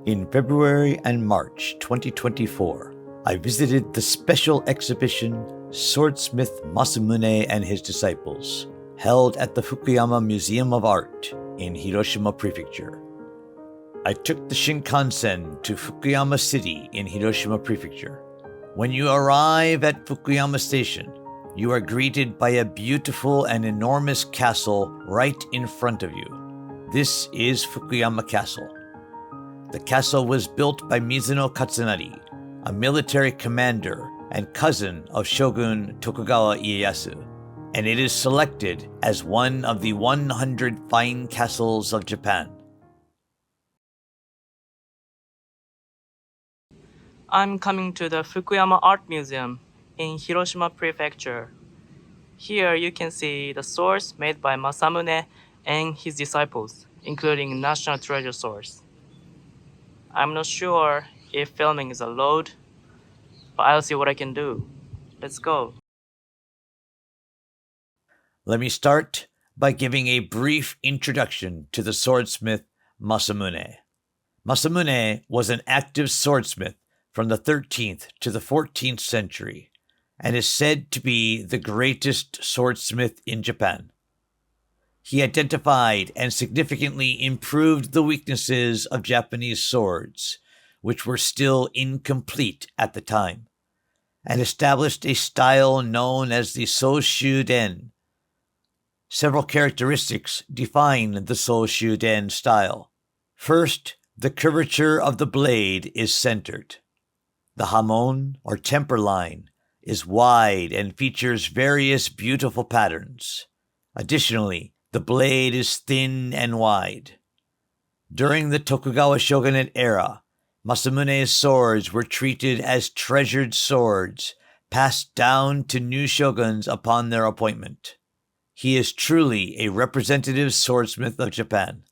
In February and March 2024, I visited the special exhibition Swordsmith Masamune and His Disciples, held at the Fukuyama Museum of Art in Hiroshima Prefecture. I took the Shinkansen to Fukuyama City in Hiroshima Prefecture. When you arrive at Fukuyama Station, you are greeted by a beautiful and enormous castle right in front of you. This is Fukuyama Castle. The castle was built by Mizuno Katsunari, a military commander and cousin of Shogun Tokugawa Ieyasu, and it is selected as one of the 100 fine castles of Japan. I'm coming to the Fukuyama Art Museum in Hiroshima Prefecture. Here you can see the swords made by Masamune and his disciples, including national treasure swords. I'm not sure if filming is allowed, but I'll see what I can do. Let's go. Let me start by giving a brief introduction to the swordsmith Masamune. Masamune was an active swordsmith from the 13th to the 14th century and is said to be the greatest swordsmith in Japan. He identified and significantly improved the weaknesses of Japanese swords, which were still incomplete at the time, and established a style known as the Soshuden. Several characteristics define the Soshuden style. First, the curvature of the blade is centered. The hamon, or temper line, is wide and features various beautiful patterns. Additionally, the blade is thin and wide. During the Tokugawa shogunate era, Masamune's swords were treated as treasured swords, passed down to new shoguns upon their appointment. He is truly a representative swordsmith of Japan.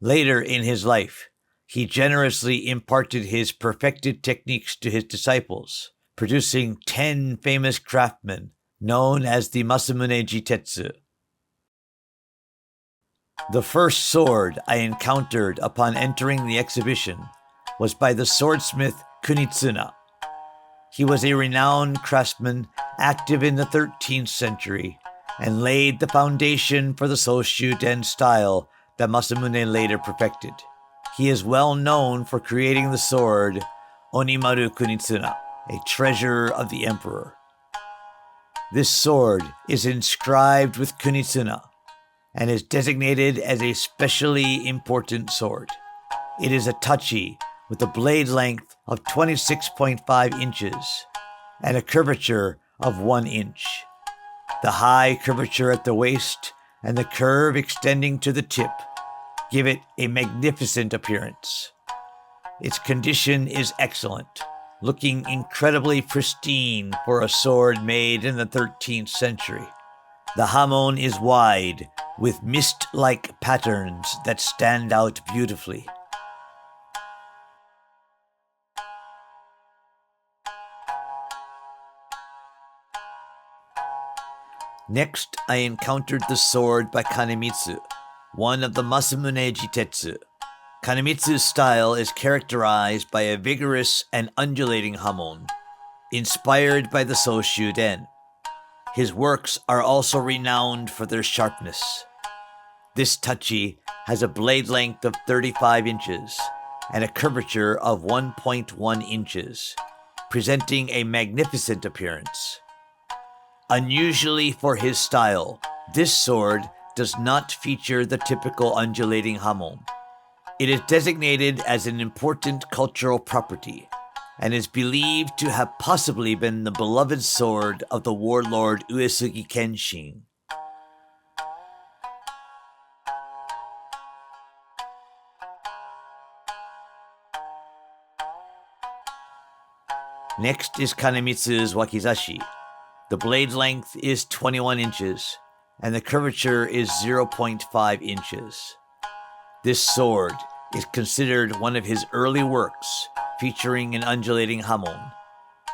Later in his life, he generously imparted his perfected techniques to his disciples, producing 10 famous craftsmen known as the Masamune Jitetsu. The first sword I encountered upon entering the exhibition was by the swordsmith Kunitsuna. He was a renowned craftsman active in the 13th century and laid the foundation for the Soshuden style that Masamune later perfected. He is well known for creating the sword Onimaru Kunitsuna, a treasure of the emperor. This sword is inscribed with Kunitsuna and is designated as a specially important sword. It is a tachi with a blade length of 26.5 inches and a curvature of 1 inch. The high curvature at the waist and the curve extending to the tip give it a magnificent appearance. Its condition is excellent, looking incredibly pristine for a sword made in the 13th century. The hamon is wide, with mist-like patterns that stand out beautifully. Next, I encountered the sword by Kanemitsu, one of the Masamune Jitetsu. Kanemitsu's style is characterized by a vigorous and undulating hamon, inspired by the Soshuden. His works are also renowned for their sharpness. This tachi has a blade length of 35 inches and a curvature of 1.1 inches, presenting a magnificent appearance. Unusually for his style, this sword does not feature the typical undulating hamon. It is designated as an important cultural property and is believed to have possibly been the beloved sword of the warlord Uesugi Kenshin. Next is Kanemitsu's wakizashi. The blade length is 21 inches, and the curvature is 0.5 inches. This sword is considered one of his early works, featuring an undulating hamon,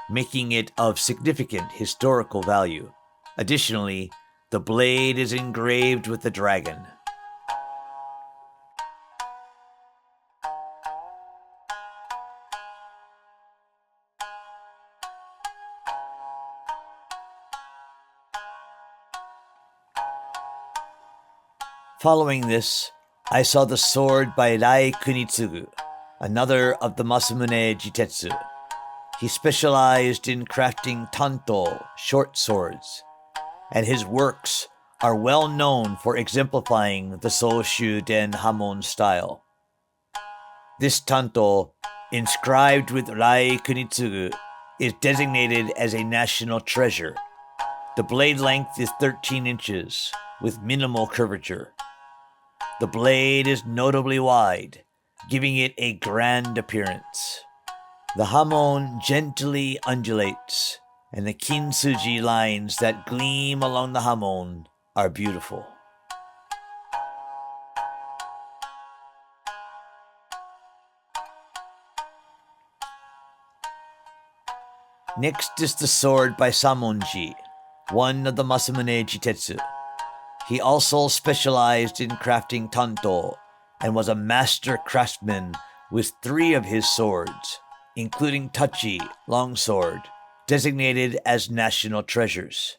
making it of significant historical value. Additionally, the blade is engraved with the dragon. Following this, I saw the sword by Rai Kunitsugu, another of the Masamune Jitetsu. He specialized in crafting tanto, short swords, and his works are well known for exemplifying the Soshu Den Hamon style. This tanto, inscribed with Rai Kunitsugu, is designated as a national treasure. The blade length is 13 inches, with minimal curvature. The blade is notably wide, giving it a grand appearance. The hamon gently undulates, and the kintsugi lines that gleam along the hamon are beautiful. Next is the sword by Samonji, one of the Masamune Jitetsu. He also specialized in crafting tanto and was a master craftsman with 3 of his swords, including tachi, longsword, designated as national treasures.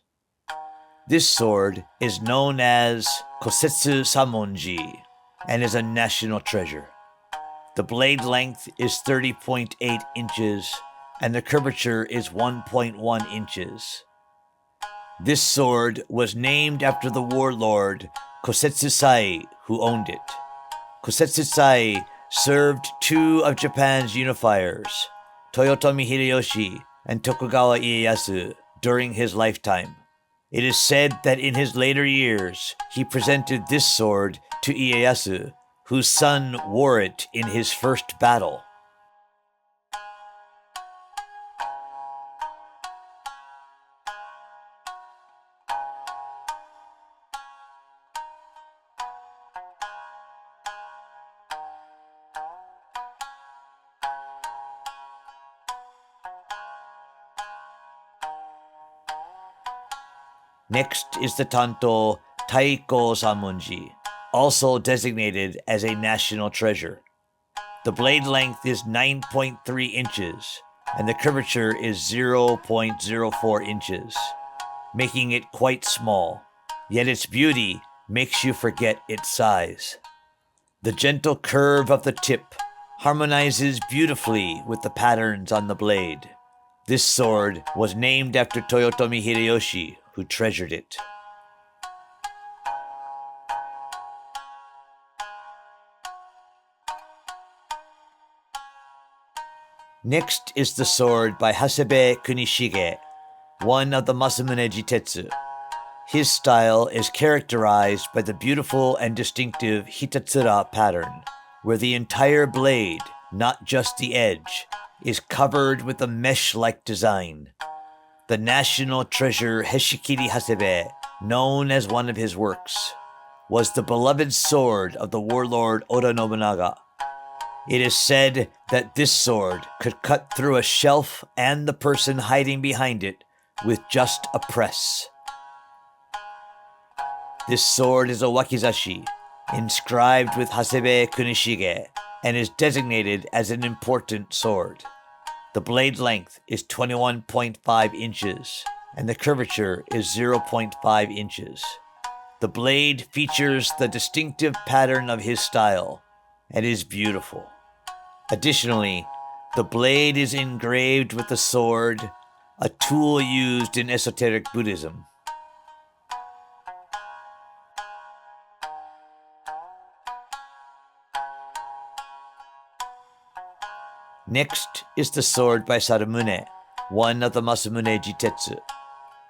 This sword is known as Kosetsu Samonji and is a national treasure. The blade length is 30.8 inches and the curvature is 1.1 inches. This sword was named after the warlord Kosetsu Sai, who owned it. Kosetsu Sai served 2 of Japan's unifiers, Toyotomi Hideyoshi and Tokugawa Ieyasu, during his lifetime. It is said that in his later years, he presented this sword to Ieyasu, whose son wore it in his first battle. Next is the tanto Taiko Samonji, also designated as a national treasure. The blade length is 9.3 inches, and the curvature is 0.04 inches, making it quite small, yet its beauty makes you forget its size. The gentle curve of the tip harmonizes beautifully with the patterns on the blade. This sword was named after Toyotomi Hideyoshi, who treasured it. Next is the sword by Hasebe Kunishige, one of the Masamune Jitetsu. His style is characterized by the beautiful and distinctive hitatsura pattern, where the entire blade, not just the edge, is covered with a mesh-like design. The national treasure Heshikiri Hasebe, known as one of his works, was the beloved sword of the warlord Oda Nobunaga. It is said that this sword could cut through a shelf and the person hiding behind it with just a press. This sword is a wakizashi, inscribed with Hasebe Kunishige, and is designated as an important sword. The blade length is 21.5 inches, and the curvature is 0.5 inches. The blade features the distinctive pattern of his style and is beautiful. Additionally, the blade is engraved with the sword, a tool used in esoteric Buddhism. Next is the sword by Saramune, one of the Masamune Jitetsu.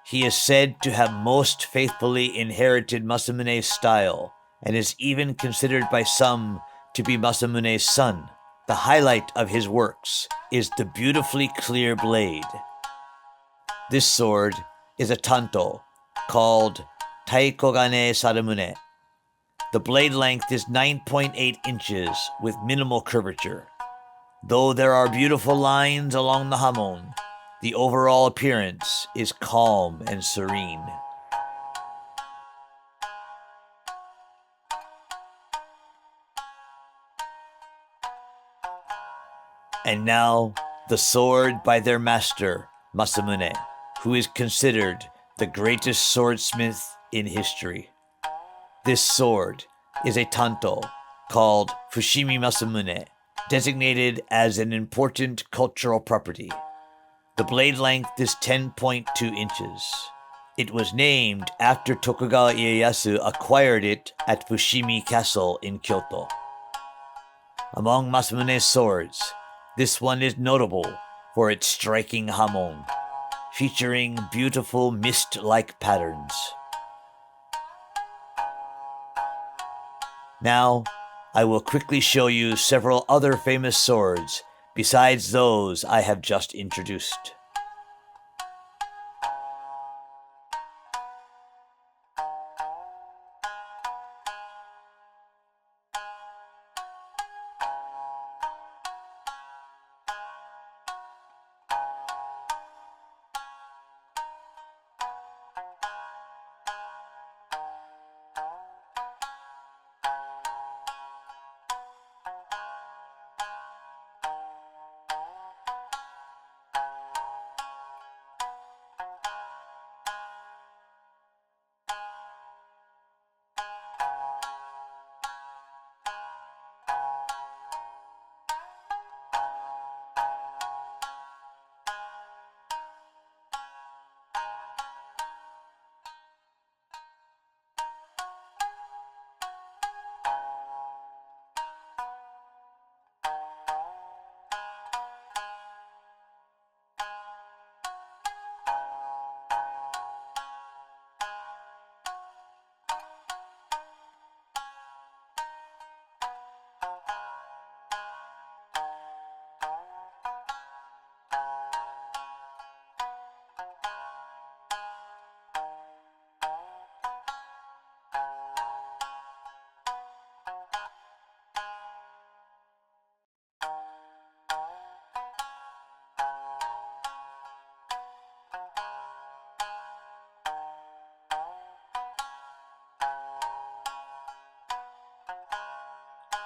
He is said to have most faithfully inherited Masamune's style, and is even considered by some to be Masamune's son. The highlight of his works is the beautifully clear blade. This sword is a tanto called Taikogane Saramune. The blade length is 9.8 inches with minimal curvature. Though there are beautiful lines along the hamon, the overall appearance is calm and serene. And now, the sword by their master, Masamune, who is considered the greatest swordsmith in history. This sword, is a tanto called Fushimi Masamune, designated as an important cultural property. The blade length is 10.2 inches. It was named after Tokugawa Ieyasu acquired it at Fushimi Castle in Kyoto. Among Masamune's swords, this one is notable for its striking hamon, featuring beautiful mist-like patterns. Now, I will quickly show you several other famous swords besides those I have just introduced.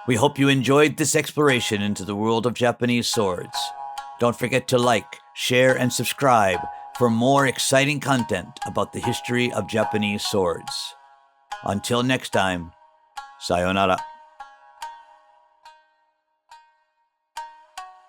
We hope you enjoyed this exploration into the world of Japanese swords. Don't forget to like, share, and subscribe for more exciting content about the history of Japanese swords. Until next time, sayonara.